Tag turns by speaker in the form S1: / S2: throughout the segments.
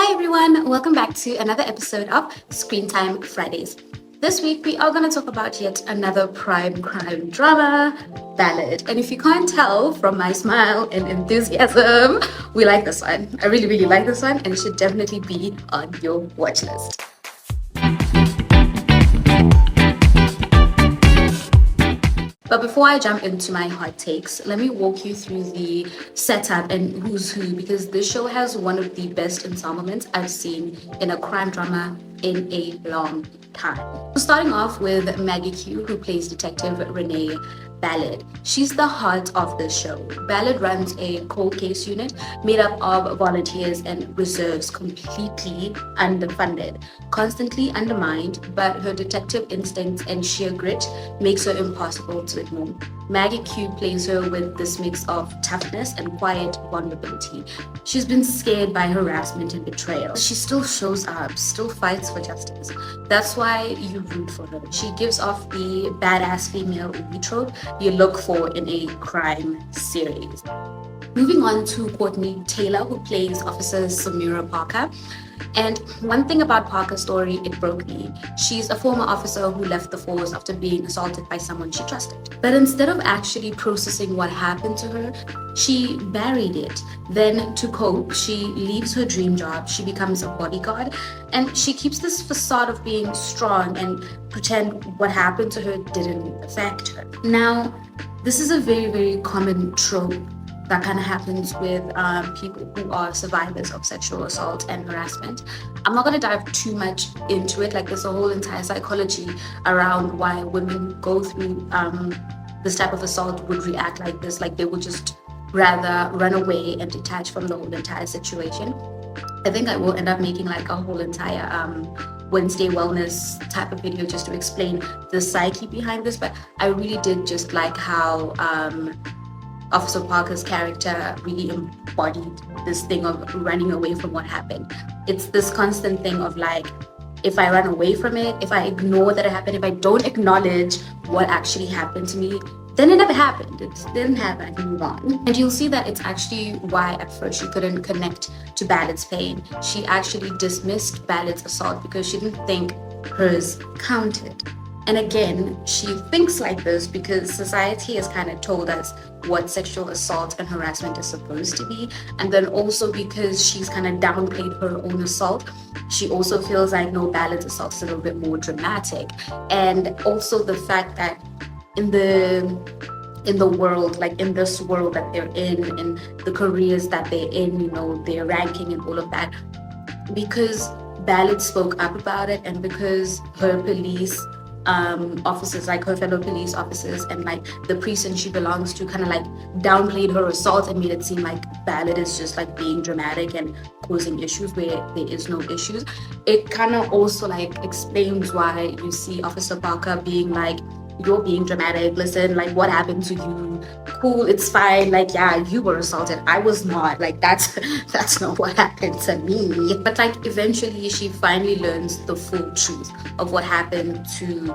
S1: Hi everyone, welcome back to another episode of Screen Time Fridays. This week we are going to talk about yet another prime crime drama, Ballad. And if you can't tell from my smile and enthusiasm, we like this one. I really like this one, and it should definitely be on your watch list. But before I jump into my hot takes, let me walk you through the setup and who's who, because this show has one of the best entanglements I've seen in a crime drama in a long time. So starting off with Maggie Q, who plays Detective Renée Ballard. She's the heart of this show. Ballard runs a cold case unit made up of volunteers and reserves, completely underfunded, constantly undermined, but her detective instincts and sheer grit makes her impossible to ignore. Maggie Q plays her with this mix of toughness and quiet vulnerability. She's been scared by harassment and betrayal. She still shows up, still fights for justice. That's why you root for her. She gives off the badass female trope you look for in a crime series. Moving on to Courtney Taylor, who plays Officer Samira Parker. And one thing about Parker's story, it broke me. She's a former officer who left the force after being assaulted by someone she trusted. But instead of actually processing what happened to her, she buried it. Then to cope, she leaves her dream job, she becomes a bodyguard, and she keeps this facade of being strong and pretend what happened to her didn't affect her. Now, this is a very common trope that kind of happens with people who are survivors of sexual assault and harassment. I'm not going to dive too much into it. Like, there's a whole entire psychology around why women go through this type of assault would react like this. Like, they would just rather run away and detach from the whole entire situation. I think I will end up making like a whole entire Wednesday wellness type of video just to explain the psyche behind this. But I really did just like how Officer Parker's character really embodied this thing of running away from what happened. It's this constant thing of like, if I run away from it, if I ignore that it happened, if I don't acknowledge what actually happened to me, then it never happened. It didn't happen, I can move on. And you'll see that it's actually why at first she couldn't connect to Ballad's pain. She actually dismissed Ballad's assault because she didn't think hers counted. And again, she thinks like this because society has kind of told us what sexual assault and harassment is supposed to be. And then also because she's kind of downplayed her own assault, she also feels like, no, Ballad's assault is a little bit more dramatic. And also the fact that in the world, like in this world that they're in the careers that they're in, you know, their ranking and all of that, because Ballad spoke up about it and because her police officers, like her fellow police officers and like the precinct she belongs to, kind of like downplayed her assault and made it seem like Ballad is just like being dramatic and causing issues where there is no issues. It kind of also like explains why you see Officer Parker being like, you're being dramatic, listen, like what happened to you? Cool, it's fine, like yeah, you were assaulted, I was not, like that's not what happened to me. But like eventually she finally learns the full truth of what happened to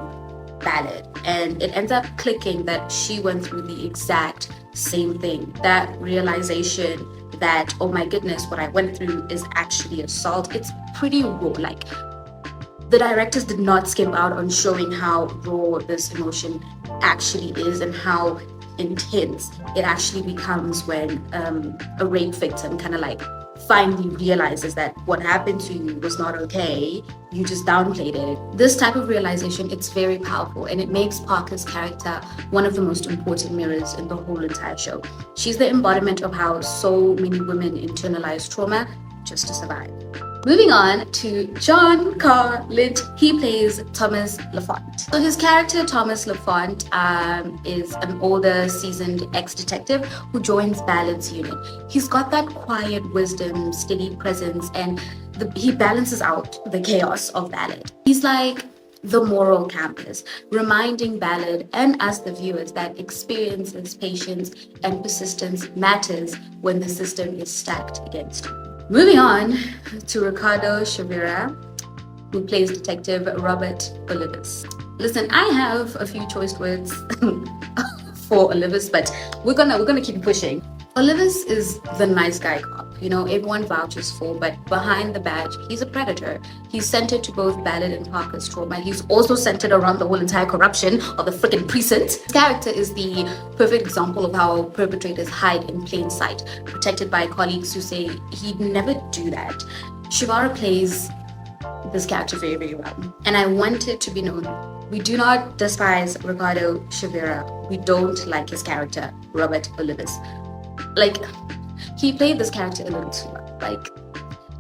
S1: Ballad, and it ends up clicking that she went through the exact same thing. That realization that, oh my goodness, what I went through is actually assault. It's pretty raw. Like, the directors did not skip out on showing how raw this emotion actually is and how intense it actually becomes when a rape victim kind of like finally realizes that what happened to you was not okay, you just downplayed it. This type of realization, it's very powerful, and it makes Parker's character one of the most important mirrors in the whole entire show. She's the embodiment of how so many women internalize trauma just to survive. Moving on to John Carroll Lynch, he plays Thomas Lafont. So his character, Thomas Lafont, is an older, seasoned ex-detective who joins Ballad's unit. He's got that quiet wisdom, steady presence, and he balances out the chaos of Ballad. He's like the moral compass, reminding Ballad and us, the viewers, that experiences, patience, and persistence matters when the system is stacked against you. Moving on to Ricardo Chavira, who plays Detective Robert Olivas. Listen, I have a few choice words for Olivas, but we're gonna keep pushing. Olivas is the nice guy cop. everyone vouches for, but behind the badge, he's a predator. He's centered to both Ballad and Parker's trauma. He's also centered around the whole entire corruption of the freaking precinct. His character is the perfect example of how perpetrators hide in plain sight, protected by colleagues who say he'd never do that. Chavira plays this character very, very well. And I want it to be known, we do not despise Ricardo Chavira. We don't like his character, Robert Olivis. Like, he played this character a little too well. Like,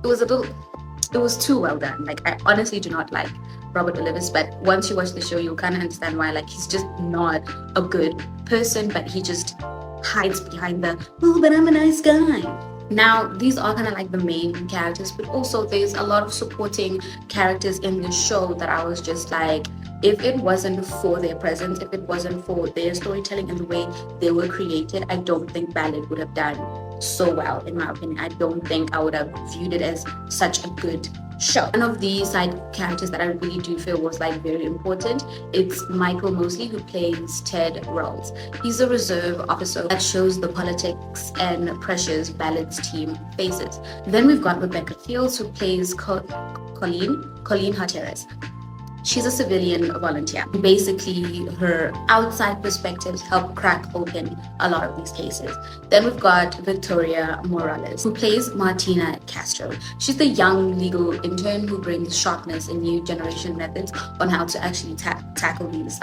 S1: it was too well done. Like, I honestly do not like Robert Olivis, but once you watch the show, you'll kind of understand why. Like, he's just not a good person, but he just hides behind but I'm a nice guy. Now, these are kind of like the main characters, but also there's a lot of supporting characters in the show that I was just like, if it wasn't for their presence, if it wasn't for their storytelling and the way they were created, I don't think Ballad would have done so well, in my opinion. I don't think I would have viewed it as such a good show. One of the side characters that I really do feel was like very important, it's Michael Mosley, who plays Ted Rawls. He's a reserve officer that shows the politics and pressures Ballad's team faces. Then we've got Rebecca Fields, who plays Colleen Hateres. She's a civilian volunteer. Basically, her outside perspectives help crack open a lot of these cases. Then we've got Victoria Morales, who plays Martina Castro. She's the young legal intern who brings sharpness and new generation methods on how to actually tackle these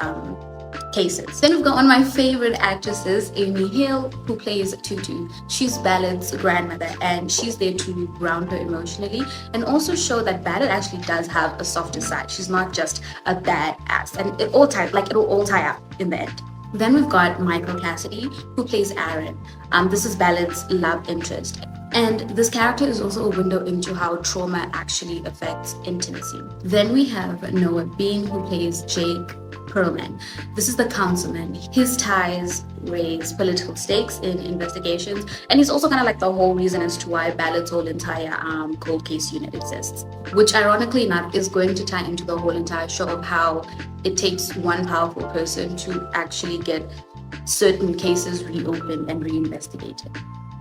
S1: cases. Then we've got one of my favorite actresses, Amy Hale, who plays Tutu. She's Ballad's grandmother, and she's there to ground her emotionally and also show that Ballad actually does have a softer side. She's not just a badass, and it'll all tie up in the end. Then we've got Michael Cassidy, who plays Aaron. This is Ballad's love interest. And this character is also a window into how trauma actually affects intimacy. Then we have Noah Bean, who plays Jake Perlman. This is the councilman. His ties raise political stakes in investigations, and he's also kind of like the whole reason as to why Ballad's whole entire cold case unit exists, which ironically enough is going to tie into the whole entire show of how it takes one powerful person to actually get certain cases reopened and reinvestigated.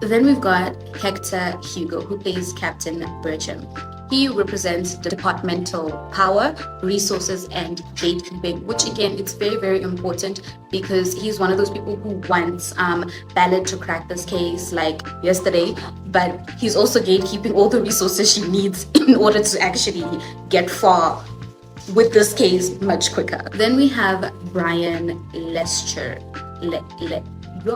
S1: Then we've got Hector Hugo, who plays Captain Bircham. He represents the departmental power, resources, and gatekeeping, which again, it's very, very important because he's one of those people who wants Ballad to crack this case like yesterday, but he's also gatekeeping all the resources she needs in order to actually get far with this case much quicker. Then we have Brian Letscher.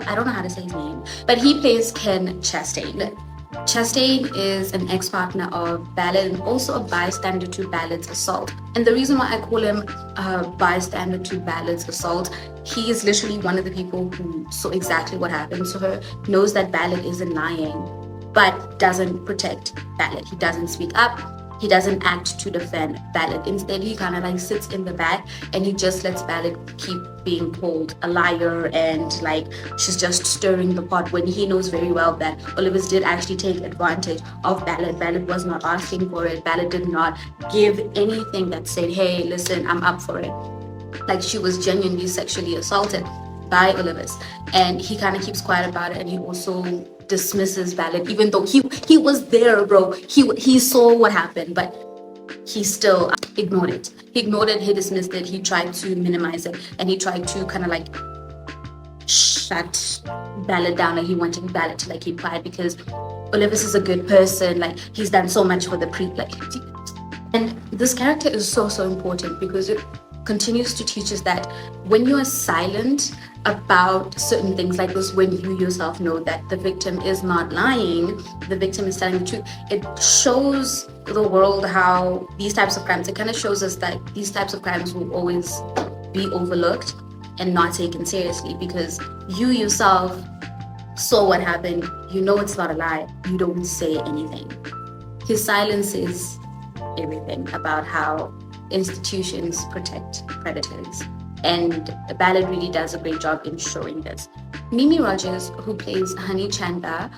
S1: I don't know how to say his name, but he plays Ken Chastain. Chastain is an ex-partner of Ballad and also a bystander to Ballad's assault. And the reason why I call him a bystander to Ballad's assault, he is literally one of the people who saw exactly what happened to her, knows that Ballad isn't lying, but doesn't protect Ballad. He doesn't speak up. He doesn't act to defend Ballad. Instead, he kind of like sits in the back and he just lets Ballad keep being called a liar and like she's just stirring the pot, when he knows very well that Olivis did actually take advantage of Ballad. Ballad was not asking for it. Ballad did not give anything that said, hey, listen, I'm up for it. Like, she was genuinely sexually assaulted by Olivis, and he kind of keeps quiet about it, and he also dismisses Ballad, even though he was there, bro. He saw what happened, but he still ignored it. He ignored it, he dismissed it, he tried to minimize it, and he tried to kind of like shut Ballad down, and he wanted Ballad to like keep quiet because Olivis is a good person, like he's done so much for the like. And this character is so important because it continues to teach us that when you are silent about certain things like this, when you yourself know that the victim is not lying, the victim is telling the truth, it shows the world how these types of crimes, it kind of shows us that these types of crimes will always be overlooked and not taken seriously because you yourself saw what happened, you know it's not a lie, you don't say anything. His silence is everything about how institutions protect predators. and Ballad really does a great job in showing this. Mimi Rogers, who plays Honey Chanda,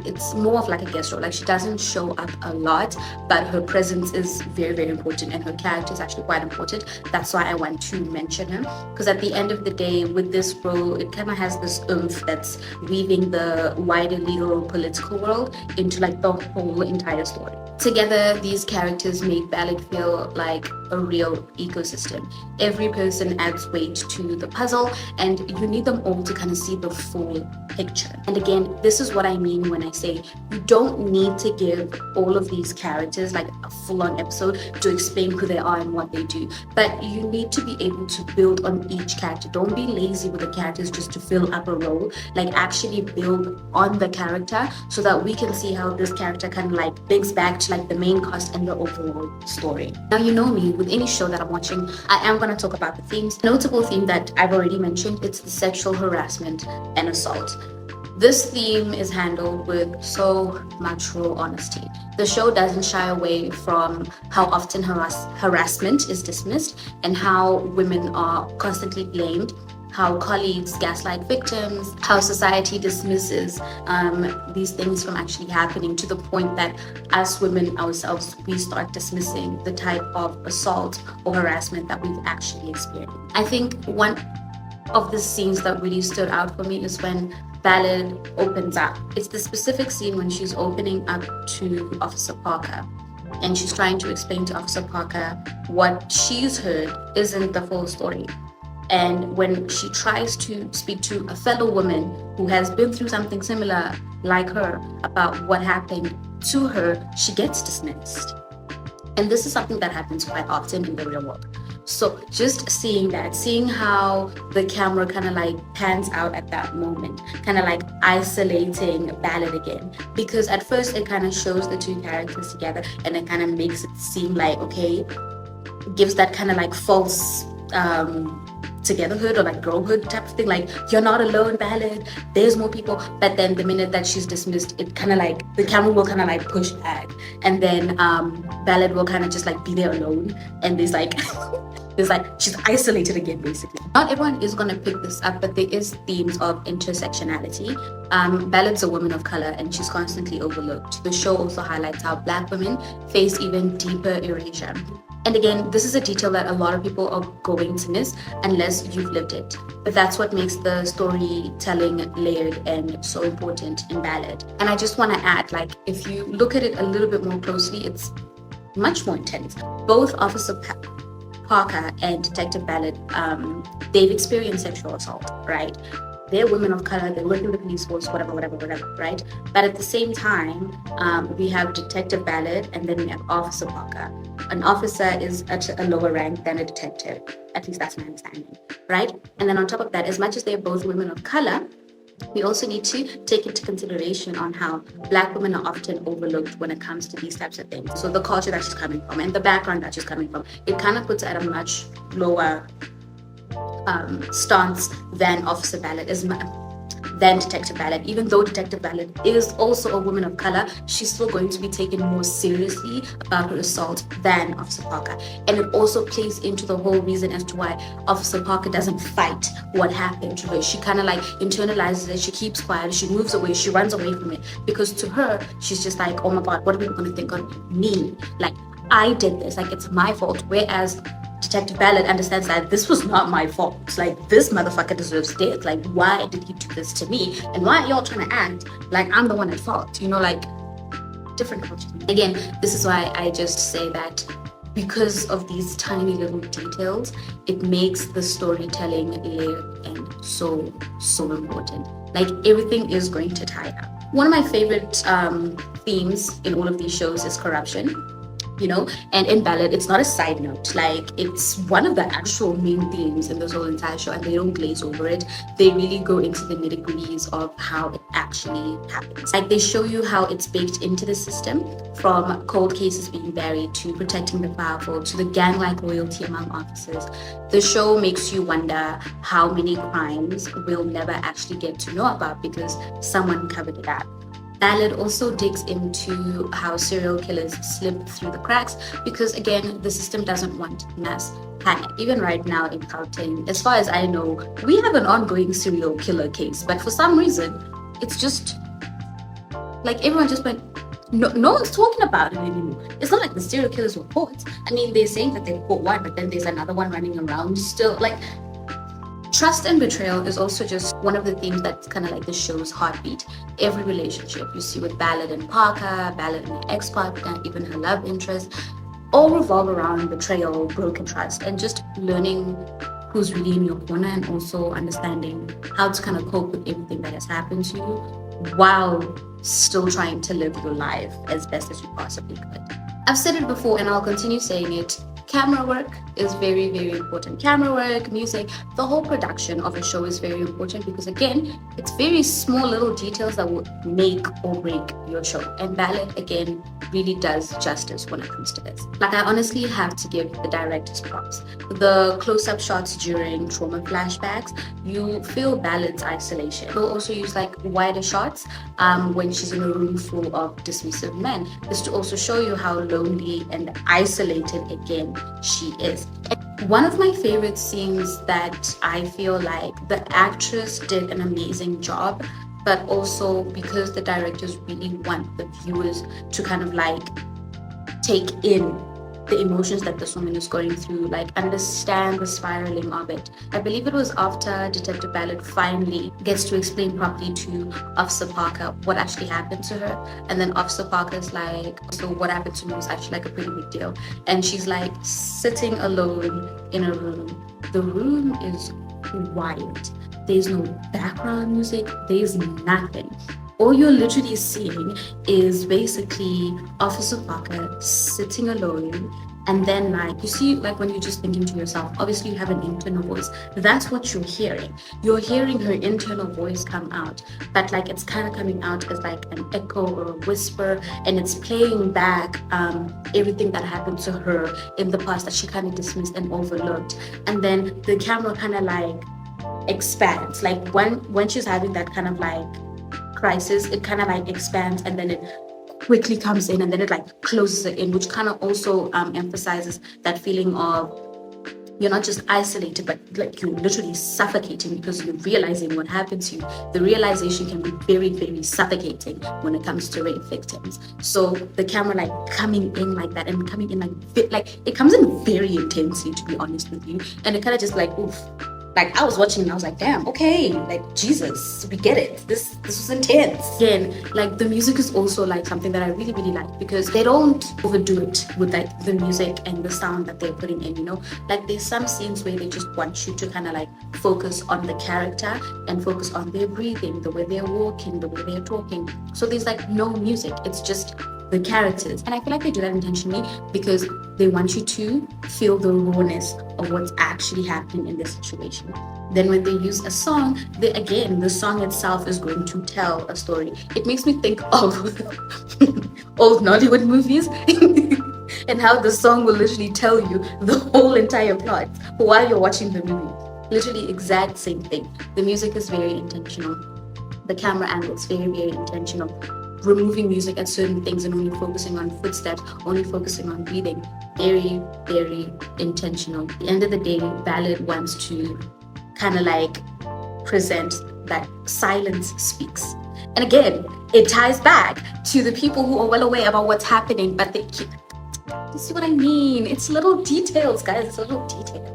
S1: it's more of like a guest role. Like, she doesn't show up a lot, but her presence is very, very important, and her character is actually quite important. That's why I want to mention her, because at the end of the day, with this role, it kind of has this oomph that's weaving the wider legal political world into like the whole entire story. Together, these characters make Ballad feel like a real ecosystem. Every person adds weight to the puzzle, and you need them all to kind of see the full picture. And again, this is what I mean when I say you don't need to give all of these characters like a full-on episode to explain who they are and what they do, but you need to be able to build on each character. Don't be lazy with the characters just to fill up a role. Like, actually build on the character so that we can see how this character kind of like links back to like the main cast and the overall story. Now, you know me, with any show that I'm watching, I am going to talk about the themes. A notable theme that I've already mentioned, it's the sexual harassment and assault. This theme is handled with so much raw honesty. The show doesn't shy away from how often harassment is dismissed and how women are constantly blamed, how colleagues gaslight victims, how society dismisses these things from actually happening, to the point that as women ourselves, we start dismissing the type of assault or harassment that we've actually experienced. I think one of the scenes that really stood out for me is when Ballad opens up. It's the specific scene when she's opening up to Officer Parker, and she's trying to explain to Officer Parker what she's heard isn't the full story. And when she tries to speak to a fellow woman who has been through something similar like her about what happened to her, she gets dismissed. And this is something that happens quite often in the real world. So just seeing that, seeing how the camera kind of like pans out at that moment, kind of like isolating Ballad again, because at first it kind of shows the two characters together and it kind of makes it seem like, okay, gives that kind of like false togetherhood or like girlhood type of thing, like, you're not alone, Ballad, there's more people. But then the minute that she's dismissed, it kind of like the camera will kind of like push back, and then Ballad will kind of just like be there alone, and there's like she's isolated again, basically. Not everyone is going to pick this up, but there is themes of intersectionality. Ballad's a woman of color and she's constantly overlooked. The show also highlights how Black women face even deeper erasure. And again, this is a detail that a lot of people are going to miss unless you've lived it. But that's what makes the storytelling layered and so important in Ballad. And I just want to add, like, if you look at it a little bit more closely, it's much more intense. Both Officer Parker and Detective Ballard, they've experienced sexual assault, right? They're women of color, they work in the police force, whatever, right? But at the same time, we have Detective Ballard and then we have Officer Parker. An officer is at a lower rank than a detective. At least that's my understanding, right? And then on top of that, as much as they're both women of color, we also need to take into consideration on how Black women are often overlooked when it comes to these types of things. So the culture that she's coming from and the background that she's coming from, it kind of puts her at a much lower stance than Officer Ballard than Detective Ballard. Even though Detective Ballard is also a woman of color, she's still going to be taken more seriously about her assault than Officer Parker. And it also plays into the whole reason as to why Officer Parker doesn't fight what happened to her. She kind of like internalizes it, she keeps quiet, she moves away, she runs away from it, because to her, she's just like, oh my God, what are people going to think of me? Like, I did this, like, it's my fault. Whereas Detective Ballard understands that this was not my fault. Like, this motherfucker deserves death. Like, why did he do this to me? And why are y'all trying to act like I'm the one at fault? You know, like, different cultures. Again, this is why I just say that because of these tiny little details, it makes the storytelling layered and so important. Like, everything is going to tie up. One of my favorite themes in all of these shows is corruption. You know, and in Ballad, it's not a side note, like, it's one of the actual main themes in this whole entire show, and they don't glaze over it. They really go into the nitty-gritties of how it actually happens. Like, they show you how it's baked into the system, from cold cases being buried to protecting the powerful to the gang-like loyalty among officers. The show makes you wonder how many crimes we'll never actually get to know about because someone covered it up. Ballad also digs into how serial killers slip through the cracks because, again, the system doesn't want mass panic. Even right now in Gauteng, as far as I know, we have an ongoing serial killer case, but for some reason, it's just like everyone just went, no one's talking about it anymore. It's not like the serial killers were caught. I mean, they're saying that they caught one, but then there's another one running around still. Like, trust and betrayal is also just one of the themes that's kind of like the show's heartbeat. Every relationship you see with Ballad and Parker, Ballad and her ex-partner, even her love interest, all revolve around betrayal, broken trust, and just learning who's really in your corner and also understanding how to kind of cope with everything that has happened to you while still trying to live your life as best as you possibly could. I've said it before and I'll continue saying it. Camera work is very, very important. Camera work, music, the whole production of a show is very important because, again, it's very small little details that will make or break your show. And Ballad, again, really does justice when it comes to this. Like, I honestly have to give the directors props. The close-up shots during trauma flashbacks, you feel Ballad's isolation. They'll also use like wider shots when she's in a room full of dismissive men. This to also show you how lonely and isolated, again, she is. And one of my favorite scenes that I feel like the actress did an amazing job, but also because the directors really want the viewers to kind of like take in the emotions that this woman is going through, like understand the spiraling of it. I believe it was after Detective Ballard finally gets to explain properly to Officer Parker what actually happened to her. And then Officer Parker's like, so what happened to me was actually like a pretty big deal. And she's like sitting alone in a room. The room is quiet. There's no background music. There's nothing. All you're literally seeing is basically Officer Parker sitting alone, and then like you see, like when you're just thinking to yourself, obviously you have an internal voice. That's what you're hearing. You're hearing her internal voice come out, but like it's kind of coming out as like an echo or a whisper, and it's playing back everything that happened to her in the past that she kind of dismissed and overlooked. And then the camera kind of like expands, like when she's having that kind of like crisis, it kind of like expands and then it quickly comes in and then it like closes it in, which kind of also emphasizes that feeling of you're not just isolated, but like you're literally suffocating because you're realizing what happened to you. The realization can be very, very suffocating when it comes to rape victims. So the camera like coming in like that and coming in like it comes in very intensely, to be honest with you, and it kind of just like oof. Like I was watching and I was like, damn, okay, like Jesus, we get it. This was intense. Again, like the music is also like something that I really, really like because they don't overdo it with like the music and the sound that they're putting in, you know? Like there's some scenes where they just want you to kind of like focus on the character and focus on their breathing, the way they're walking, the way they're talking. So there's like no music. It's just the characters. And I feel like they do that intentionally because they want you to feel the rawness of what's actually happening in this situation. Then when they use a song, the song itself is going to tell a story. It makes me think of old Nollywood movies and how the song will literally tell you the whole entire plot while you're watching the movie. Literally exact same thing. The music is very intentional. The camera angle is very, very intentional. Removing music at certain things and only focusing on footsteps, only focusing on breathing. Very, very intentional. At the end of the day, Ballad wants to kind of like present that silence speaks. And again, it ties back to the people who are well aware about what's happening, but they keep, you see what I mean? It's little details, guys, it's little details.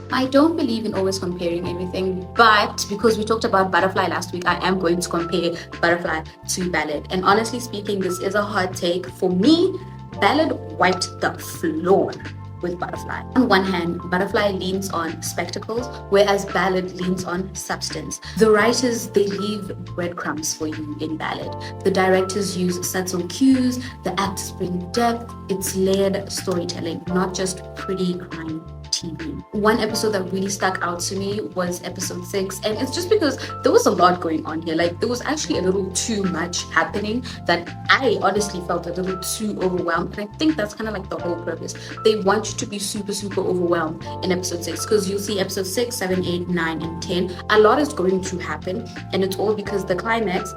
S1: I don't believe in always comparing everything, but because we talked about Butterfly last week, I am going to compare Butterfly to Ballad. And honestly speaking, this is a hard take. For me, Ballad wiped the floor with Butterfly. On one hand, Butterfly leans on spectacles, whereas Ballad leans on substance. The writers, they leave breadcrumbs for you in Ballad. The directors use subtle cues, the actors bring depth. It's layered storytelling, not just pretty crime TV. One episode that really stuck out to me was episode 6, and it's just because there was a lot going on here. Like there was actually a little too much happening that I honestly felt a little too overwhelmed, and I think that's kind of like the whole purpose. They want you to be super, super overwhelmed in episode 6 because you'll see episode 6, 7, 8, 9, and 10. A lot is going to happen, and it's all because the climax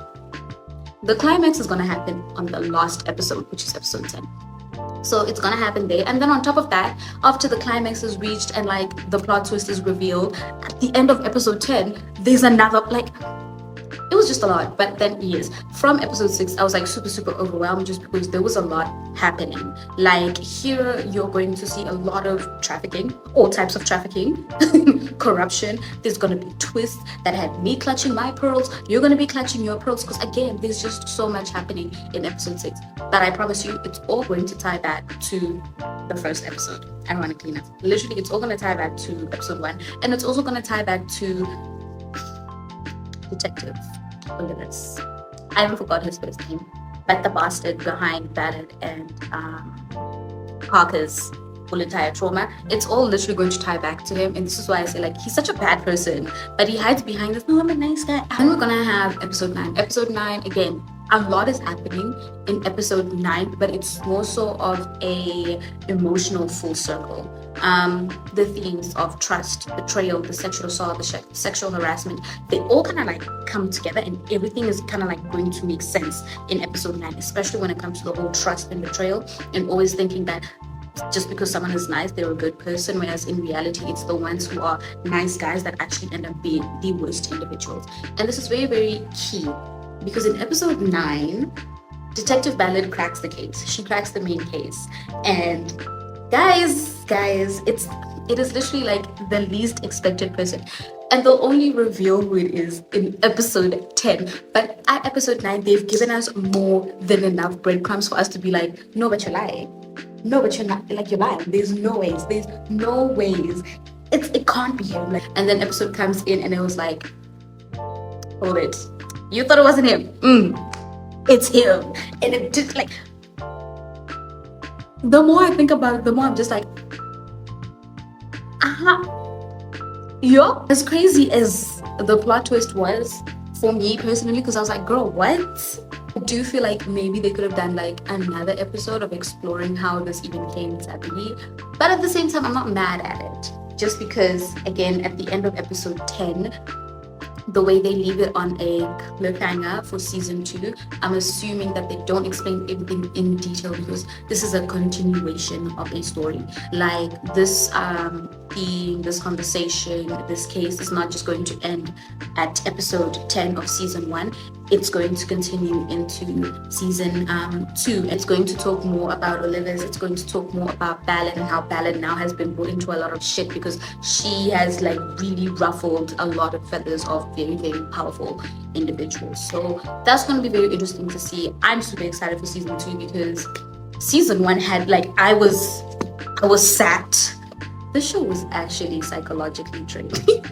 S1: The climax is going to happen on the last episode, which is episode 10. So it's gonna happen there. And then on top of that, after the climax is reached and like the plot twist is revealed, at the end of episode 10, there's another, like, it was just a lot. But then yes, from episode 6 I was like super overwhelmed, just because there was a lot happening. Like here you're going to see a lot of trafficking, all types of trafficking, corruption. There's gonna be twists that had me clutching my pearls, you're gonna be clutching your pearls, because again there's just so much happening in episode 6. But I promise you, it's all going to tie back to the first episode. Ironically enough, literally it's all going to tie back to episode 1, and it's also going to tie back to Detective Renée. I haven't forgot his first name, but the bastard behind Ballad and Parker's whole entire trauma. It's all literally going to tie back to him, and this is why I say, like, he's such a bad person, but he hides behind this, no, I'm a nice guy. And we're gonna have episode 9. Episode 9, again, a lot is happening in episode 9, but it's more so of a emotional full circle. The themes of trust, betrayal, the sexual assault, the sexual harassment, they all kind of like come together, and everything is kind of like going to make sense in episode 9, especially when it comes to the whole trust and betrayal, and always thinking that just because someone is nice, they're a good person, whereas in reality, it's the ones who are nice guys that actually end up being the worst individuals. And this is very key, because in episode 9, Detective Ballard cracks the case. She cracks the main case. And guys, it is literally like the least expected person. And they'll only reveal who it is in episode 10. But at episode 9, they've given us more than enough breadcrumbs for us to be like, no, but you're lying. No, but you're not, like, you're lying. There's no ways. It can't be him. Like, and then episode comes in and it was like, hold it. You thought it wasn't him. It's him. And it just like, the more I think about it, the more I'm just like, as crazy as the plot twist was for me personally, because I was like, girl, what? I do feel like maybe they could have done like another episode of exploring how this even came to be. But at the same time, I'm not mad at it. Just because, again, at the end of episode 10, the way they leave it on a cliffhanger for season 2, I'm assuming that they don't explain everything in detail, because this is a continuation of a story. Like this theme, this conversation, this case is not just going to end at episode 10 of season 1. It's going to continue into season 2. It's going to talk more about Oliver's. It's going to talk more about Ballad, and how Ballad now has been put into a lot of shit because she has like really ruffled a lot of feathers of very powerful individuals. So that's going to be very interesting to see. I'm super excited for season 2, because season 1 had like, I was sat. The show was actually psychologically draining.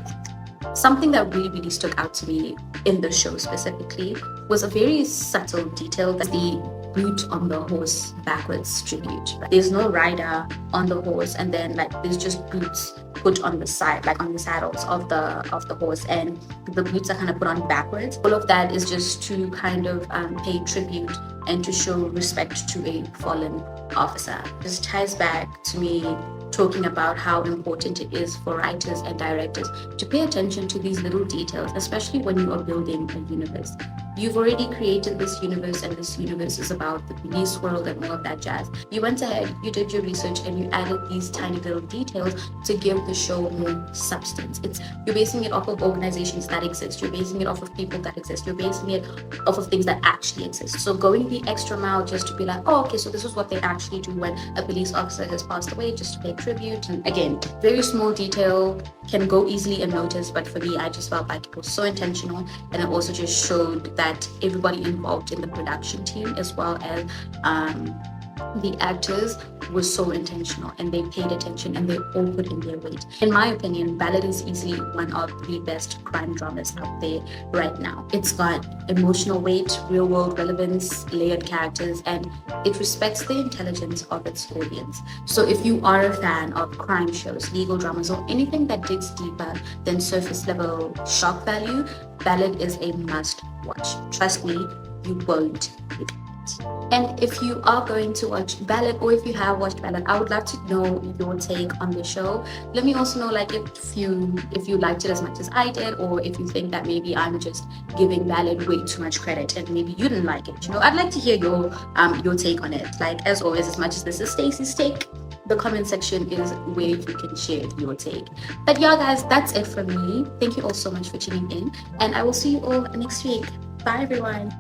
S1: Something that really stuck out to me in the show specifically was a very subtle detail, that the boot on the horse backwards tribute. There's no rider on the horse, and then like there's just boots put on the side, like on the saddles of the horse, and the boots are kind of put on backwards. All of that is just to kind of pay tribute and to show respect to a fallen officer. This ties back to me talking about how important it is for writers and directors to pay attention to these little details, especially when you are building a universe. You've already created this universe, and this universe is about the police world and all of that jazz. You went ahead, you did your research, and you added these tiny little details to give the show more substance. You're basing it off of organizations that exist. You're basing it off of people that exist. You're basing it off of things that actually exist. So going the extra mile just to be like, oh, okay, so this is what they actually do when a police officer has passed away, just to pay tribute. And again, very small detail, can go easily unnoticed, but for me, I just felt like it was so intentional, and it also just showed that everybody involved in the production team, as well as the actors, was so intentional, and they paid attention, and they all put in their weight. In my opinion, Ballad is easily one of the best crime dramas out there right now. It's got emotional weight, real world relevance, layered characters, and it respects the intelligence of its audience. So if you are a fan of crime shows, legal dramas, or anything that digs deeper than surface level shock value, Ballad is a must watch. Trust me, you won't. And if you are going to watch Ballad, or if you have watched Ballad, I would love to know your take on the show. Let me also know, like, if you liked it as much as I did, or if you think that maybe I'm just giving Ballad way too much credit and maybe you didn't like it. I'd like to hear your take on it. Like, as always, as much as this is Stacey's take, the comment section is where you can share your take. But yeah, guys, that's it from me. Thank you all so much for tuning in, and I will see you all next week. Bye, everyone.